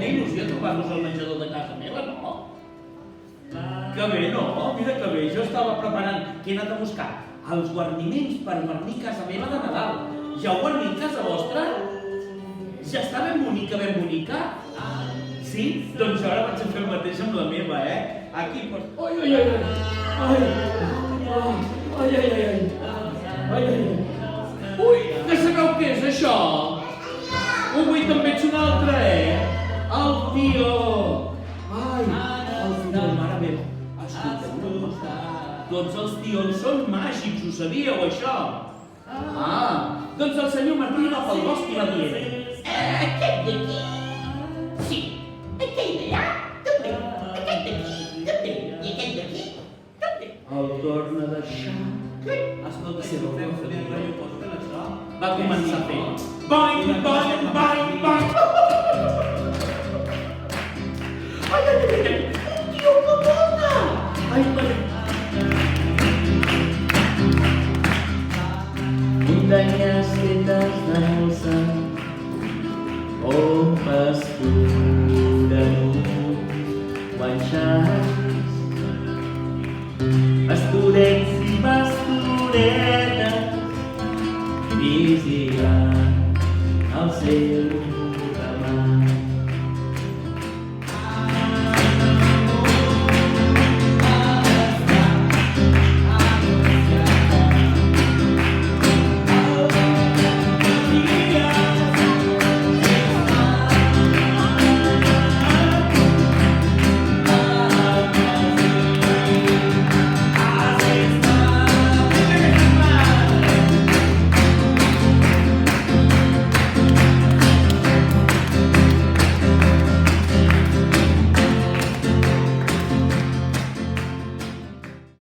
quina il·lusió trobar-los al menjador de casa meva, no? Que bé, no? Mira que bé, jo estava preparant, que he anat a buscar els guarniments per guarnir casa meva de Nadal. Ja heu guarnit casa vostra? Ja està ben bonica, ben bonica? Sí? Doncs jo ara vaig a fer el mateix amb la meva, Aquí, pues... Ai, ai, ai, ai, ai, ai, ai, ai, ai, ai, ai. Ui, que sabeu què és això? Ui, també ets un altre, El tio! Ai, el tio, mare meva. Escolteu una cosa. Tots els tions són màgics, ho sabíeu, això? Doncs el senyor Martí va pel bosc i va dient: aquest d'aquí, sí, aquell d'allà, també, aquest d'aquí, també, i aquest d'aquí, també. El torna a deixar. Escolta, si no feu fer un rotllo podcast, això? Va començar a fer boing, boing, boing, boing. Ai, ai, ai, ai, tio, que bona! Ai, ai. Muntanyes fetes de molsa, pompes d'uns guanxars, pastorets i pastoretes vigilant el seu demà.